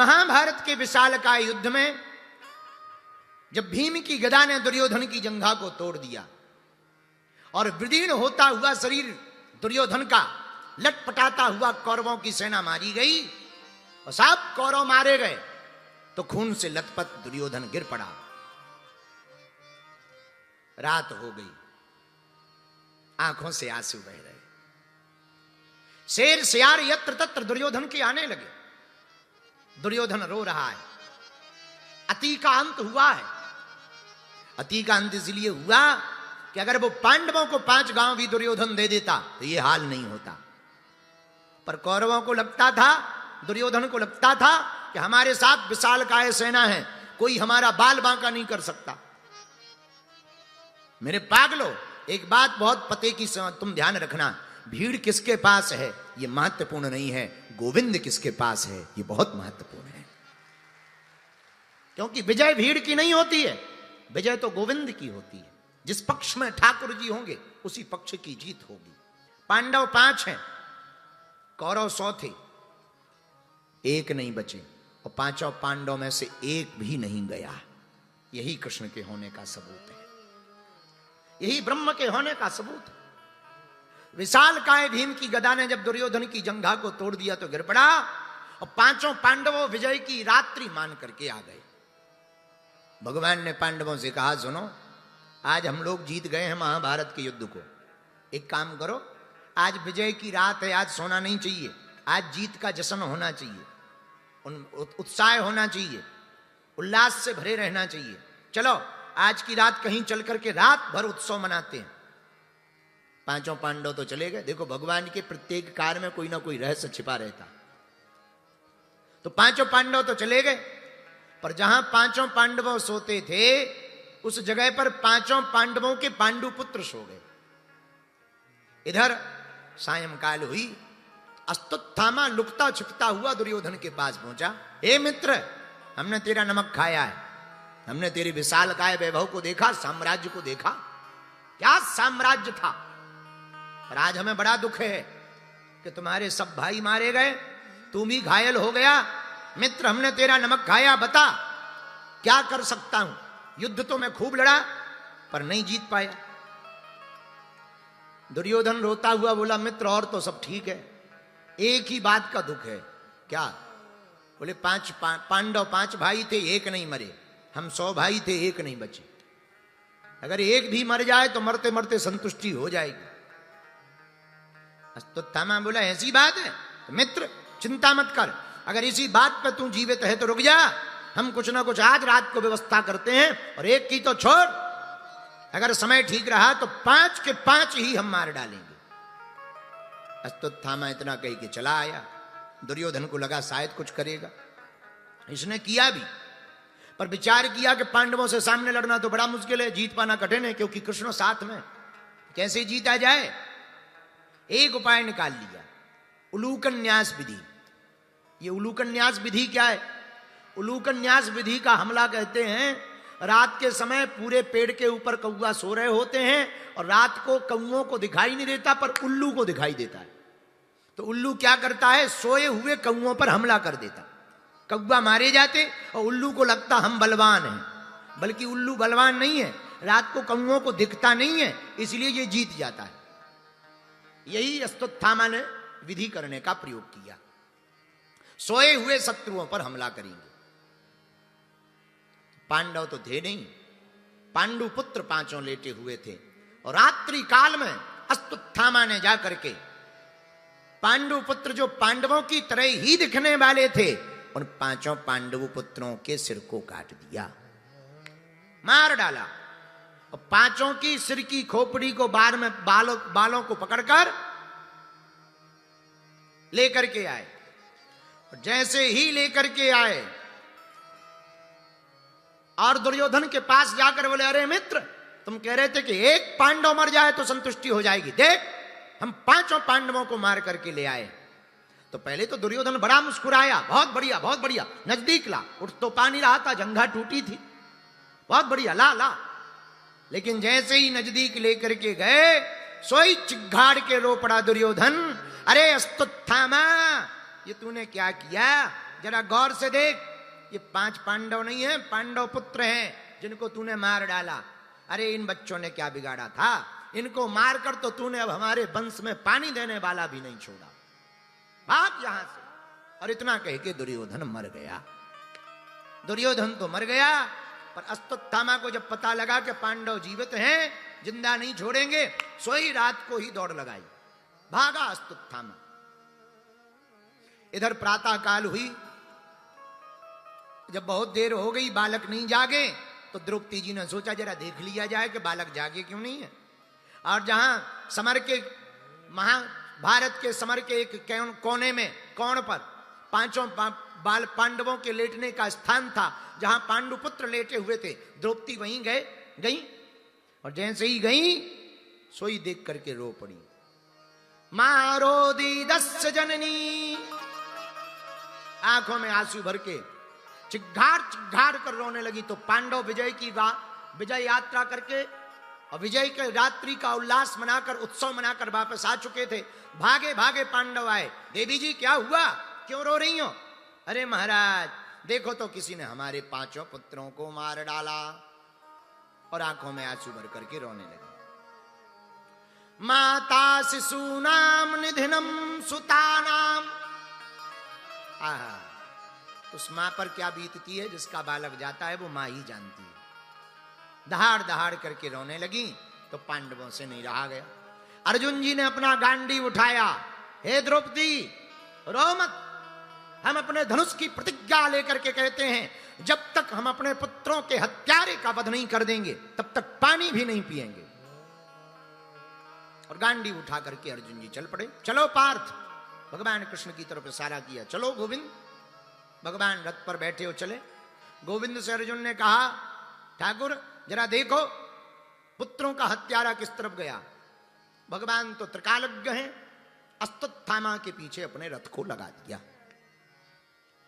महाभारत के विशालकाय युद्ध में जब भीम की गदा ने दुर्योधन की जंघा को तोड़ दिया और विदीर्ण होता हुआ शरीर दुर्योधन का लटपटाता हुआ कौरवों की सेना मारी गई और सब कौरव मारे गए, तो खून से लथपथ दुर्योधन गिर पड़ा। रात हो गई, आंखों से आंसू बह रहे। शेर सियार यत्र तत्र दुर्योधन के आने लगे। दुर्योधन रो रहा है। अति का अंत हुआ है। अति का अंत इसलिए हुआ कि अगर वो पांडवों को 5 गांव भी दुर्योधन दे देता तो ये हाल नहीं होता। पर कौरवों को लगता था, दुर्योधन को लगता था कि हमारे साथ विशालकाय सेना है, कोई हमारा बाल बांका नहीं कर सकता। मेरे पागलो, एक बात बहुत पते की तुम ध्यान रखना, भीड़ किसके पास है ये महत्वपूर्ण नहीं है, गोविंद किसके पास है ये बहुत महत्वपूर्ण है। क्योंकि विजय भीड़ की नहीं होती है, विजय तो गोविंद की होती है। जिस पक्ष में ठाकुर जी होंगे उसी पक्ष की जीत होगी। पांडव 5 हैं, कौरव 100 थे, एक नहीं बचे, और 5 पांडव में से एक भी नहीं गया। यही कृष्ण के होने का सबूत है, यही ब्रह्म के होने का सबूत है। विशालकाय भीम की गदा ने जब दुर्योधन की जंघा को तोड़ दिया तो गिर पड़ा, और 5 पांडवों विजय की रात्रि मान करके आ गए। भगवान ने पांडवों से कहा, सुनो, आज हम लोग जीत गए हैं महाभारत के युद्ध को। एक काम करो, आज विजय की रात है, आज सोना नहीं चाहिए, आज जीत का जश्न होना चाहिए, उत्साह होना चाहिए, उल्लास से भरे रहना चाहिए। चलो आज की रात कहीं चल करके रात भर उत्सव मनाते हैं। 5 पांडव तो चले गए। देखो, भगवान के प्रत्येक कार्य में कोई ना कोई रहस्य छिपा रहता। तो 5 पांडव तो चले गए, पर जहां 5 पांडव सोते थे उस जगह पर 5 पांडवों के पांडु पुत्र सो गए। इधर सायंकाल हुई, अस्तुत्थामा लुकता छिपता हुआ दुर्योधन के पास पहुंचा। हे मित्र, हमने तेरा नमक खाया है, हमने तेरी विशालकाय वैभव को देखा, साम्राज्य को देखा, क्या साम्राज्य था। पर आज हमें बड़ा दुख है कि तुम्हारे सब भाई मारे गए, तू भी घायल हो गया। मित्र, हमने तेरा नमक खाया, बता क्या कर सकता हूं। युद्ध तो मैं खूब लड़ा पर नहीं जीत पाया। दुर्योधन रोता हुआ बोला, मित्र और तो सब ठीक है, एक ही बात का दुख है। क्या? बोले 5 पांडव 5 भाई थे, एक नहीं मरे, हम 100 भाई थे, एक नहीं बचे। अगर एक भी मर जाए तो मरते मरते संतुष्टि हो जाएगी। अस्तुत्थामा बोला, ऐसी बात है तो मित्र चिंता मत कर, अगर इसी बात पर तू जीवित है तो रुक जा, हम कुछ ना कुछ आज रात को व्यवस्था करते हैं, और एक की तो छोड़, अगर समय ठीक रहा तो 5 के 5 ही हम मार डालेंगे। अस्तुत्थामा इतना कह के चला आया। दुर्योधन को लगा शायद कुछ करेगा, इसने किया भी, पर विचार किया कि पांडवों से सामने लड़ना तो बड़ा मुश्किल है, जीत पाना कठिन है, क्योंकि कृष्ण साथ में, कैसे जीता जाए। एक उपाय निकाल लिया, उलूकन्यास विधि। ये उलूकन्यास विधि क्या है? उलूकन्यास विधि का हमला कहते हैं, रात के समय पूरे पेड़ के ऊपर कौवा सो रहे होते हैं और रात को कौओं को दिखाई नहीं देता पर उल्लू को दिखाई देता है। तो उल्लू क्या करता है, सोए हुए कौओं पर हमला कर देता, कौवा मारे जाते और उल्लू को लगता हम बलवान हैं, बल्कि उल्लू बलवान नहीं है, रात को कौओं को दिखता नहीं है, इसलिए ये जीत जाता है। यही अस्तुत्थामा ने विधि करने का प्रयोग किया, सोए हुए शत्रुओं पर हमला करेंगे। पांडव तो थे नहीं, पांडु पुत्र 5 लेटे हुए थे, और रात्रि काल में अस्तुत्थामा ने जाकर के पांडु पुत्र जो पांडवों की तरह ही दिखने वाले थे, उन 5 पांडव पुत्रों के सिर को काट दिया, मार डाला, और 5 की सिर की खोपड़ी को बालों को पकड़कर लेकर के आए। जैसे ही लेकर के आए और दुर्योधन के पास जाकर बोले, अरे मित्र, तुम कह रहे थे कि एक पांडव मर जाए तो संतुष्टि हो जाएगी, देख हम 5 पांडवों को मार करके ले आए। तो पहले तो दुर्योधन बड़ा मुस्कुराया, बहुत बढ़िया बहुत बढ़िया, नजदीक ला, उठ तो पा नहीं रहा था, जंघा टूटी थी, बहुत बढ़िया, ला ला। लेकिन जैसे ही नजदीक लेकर के गए, सोई चिघाड़ के रो पड़ा दुर्योधन, अरे अस्तुत्थामा, ये तूने क्या किया, जरा गौर से देख, ये 5 पांडव नहीं है, पांडव पुत्र हैं जिनको तूने मार डाला। अरे इन बच्चों ने क्या बिगाड़ा था, इनको मारकर तो तूने अब हमारे वंश में पानी देने वाला भी नहीं छोड़ा, भाग यहां से। और इतना कह के दुर्योधन मर गया। दुर्योधन तो मर गया, पर अश्वत्थामा को जब पता लगा कि पांडव जीवित हैं, जिंदा नहीं छोड़ेंगे, सोई रात को ही दौड़ लगाई, भागा अश्वत्थामा। इधर प्रातः काल हुई, जब बहुत देर हो गई बालक नहीं जागे, तो द्रौपदी जी ने सोचा जरा देख लिया जाए कि बालक जागे क्यों नहीं है। और जहां समर के महाभारत के समर के एक कोने में, कोण पर 5 बाल पांडवों के लेटने का स्थान था, जहां पांडुपुत्र लेटे हुए थे, द्रौपदी वहीं गई और जैसे ही गई सोई देख करके रो पड़ी। मारो दी 10 जननी, आंखों में आंसू भर के चिघाड़ कर रोने लगी। तो पांडव विजय यात्रा करके और विजय के रात्रि का उल्लास मनाकर, उत्सव मनाकर वापस आ चुके थे। भागे भागे पांडव आए, देवी जी क्या हुआ, क्यों रो रही हो? अरे महाराज देखो तो किसी ने हमारे 5 पुत्रों को मार डाला। और आंखों में आंसू भर करके रोने लगे। माता शिशु नाम निधिनम सुतानाम, उस मां पर क्या बीतती है, जिसका बालक जाता है वो मां ही जानती है। दहाड़ दहाड़ करके रोने लगी। तो पांडवों से नहीं रहा गया। अर्जुन जी ने अपना गांडीव उठाया, हे द्रौपदी रो मत, हम अपने धनुष की प्रतिज्ञा लेकर के कहते हैं, जब तक हम अपने पुत्रों के हत्यारे का वध नहीं कर देंगे तब तक पानी भी नहीं पिएंगे। और गांडीव उठा करके अर्जुन जी चल पड़े। चलो पार्थ, भगवान कृष्ण की तरफ इशारा किया, चलो गोविंद। भगवान रथ पर बैठे हो चले। गोविंद से अर्जुन ने कहा, ठाकुर जरा देखो पुत्रों का हत्यारा किस तरफ गया। भगवान तो त्रिकालज्ञ हैं, अश्वत्थामा के पीछे अपने रथ को लगा दिया।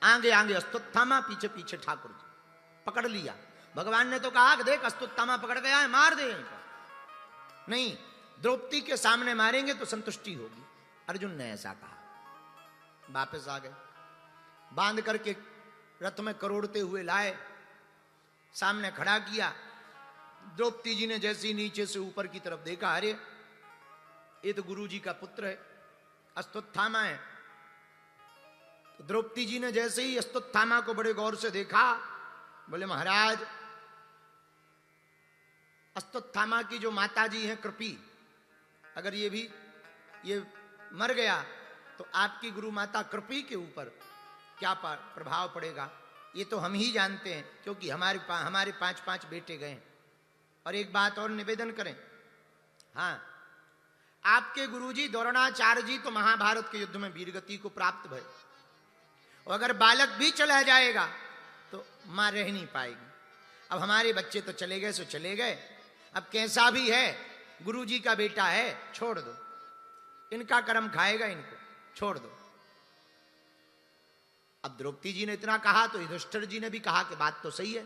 आगे आगे अश्वत्थामा, पीछे पीछे ठाकुर जी, पकड़ लिया। भगवान ने तो कहा कि देख अश्वत्थामा पकड़ गया है, मार दे। नहीं, द्रौपदी के सामने मारेंगे तो संतुष्टि होगी। अर्जुन ने ऐसा कहा। वापस आ गए, बांध करके रथ में करोड़ते हुए लाए, सामने खड़ा किया। द्रौपदी जी ने जैसे नीचे से ऊपर की तरफ देखा, अरे ये तो गुरु जी का पुत्र है, अश्वत्थामा है। तो द्रौपदी जी ने जैसे ही अश्वत्थामा को बड़े गौर से देखा, बोले महाराज अश्वत्थामा की जो माता जी हैं कृपी, अगर ये मर गया तो आपकी गुरु माता कृपी के ऊपर क्या प्रभाव पड़ेगा, ये तो हम ही जानते हैं, क्योंकि हमारे 5 बेटे गए। और एक बात और निवेदन करें, हाँ आपके गुरुजी द्रोणाचार्य जी तो महाभारत के युद्ध में वीरगति को प्राप्त भय, और अगर बालक भी चला जाएगा तो मां रह नहीं पाएगी। अब हमारे बच्चे तो चले गए सो चले गए, अब कैसा भी है गुरुजी का बेटा है, छोड़ दो, इनका कर्म खाएगा, इनको छोड़ दो। अब द्रौपदी जी ने इतना कहा तो युधिष्ठिर जी ने भी कहा कि बात तो सही है,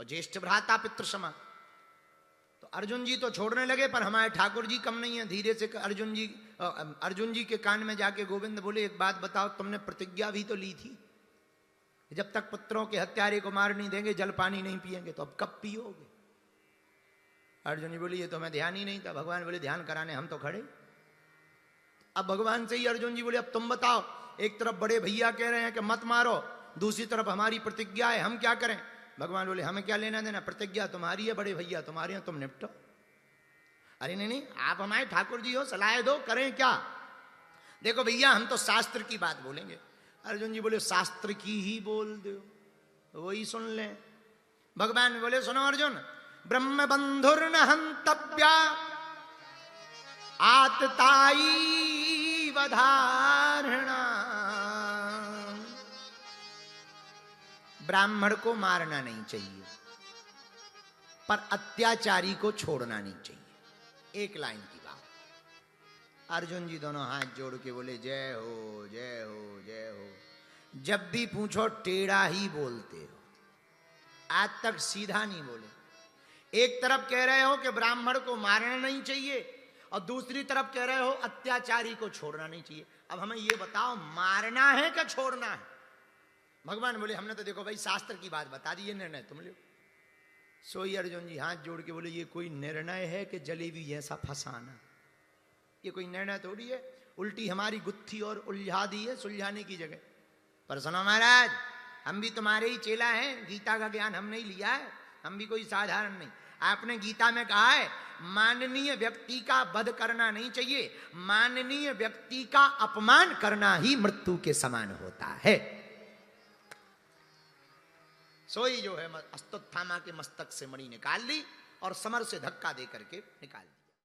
और ज्येष्ठ भ्राता पितृ समा। तो अर्जुन जी तो छोड़ने लगे, पर हमारे ठाकुर जी कम नहीं है। धीरे से अर्जुन जी के कान में जाके गोविंद बोले, एक बात बताओ, तुमने प्रतिज्ञा भी तो ली थी जब तक पुत्रों के हत्यारे को मार नहीं देंगे जल पानी नहीं पिएंगे, तो अब कब पियोगे? अर्जुन जी बोले, ये तो मैं ध्यान ही नहीं था। भगवान बोले, ध्यान कराने हम तो खड़े। अब भगवान से ही अर्जुन जी बोले, अब तुम बताओ, एक तरफ बड़े भैया कह रहे हैं कि मत मारो, दूसरी तरफ हमारी प्रतिज्ञा है, हम क्या करें? भगवान बोले, हमें क्या लेना देना, प्रतिज्ञा तुम्हारी है, बड़े भैया तुम्हारे हैं, तुम निपटो। अरे नहीं, आप हमारे ठाकुर जी हो, सलाह दो, करें क्या? देखो भैया, हम तो शास्त्र की बात बोलेंगे। अर्जुन जी बोले, शास्त्र की ही बोल दो, वही सुन ले। भगवान बोले, सुनो अर्जुन, ब्रह्म बंधुर्न हंतव्या आतताई वधारणा, ब्राह्मण को मारना नहीं चाहिए, पर अत्याचारी को छोड़ना नहीं चाहिए। एक लाइन की बात। अर्जुन जी दोनों हाथ जोड़ के बोले, जय हो जय हो जय हो। जब भी पूछो टेढ़ा ही बोलते हो, आज तक सीधा नहीं बोले। एक तरफ कह रहे हो कि ब्राह्मण को मारना नहीं चाहिए, और दूसरी तरफ कह रहे हो अत्याचारी को छोड़ना नहीं चाहिए। अब हमें ये बताओ, मारना है कि छोड़ना है? भगवान बोले हमने तो देखो भाई शास्त्र की बात बता दी, ये निर्णय तुम लो। सोई अर्जुन जी हाथ जोड़ के बोले ये कोई निर्णय है कि जलेबी जैसा फंसाना? ये कोई निर्णय थोड़ी है, उल्टी हमारी गुत्थी और उलझा दी है सुलझाने की जगह। पर सुनो महाराज, हम भी तुम्हारे ही चेला हैं, गीता का ज्ञान हम नहीं लिया है, हम भी कोई साधारण नहीं। आपने गीता में कहा है माननीय व्यक्ति का वध करना नहीं चाहिए, माननीय व्यक्ति का अपमान करना ही मृत्यु के समान होता है। सोई जो है अस्तुत्थामा के मस्तक से मणि निकाल ली और समर से धक्का दे करके निकाल दी।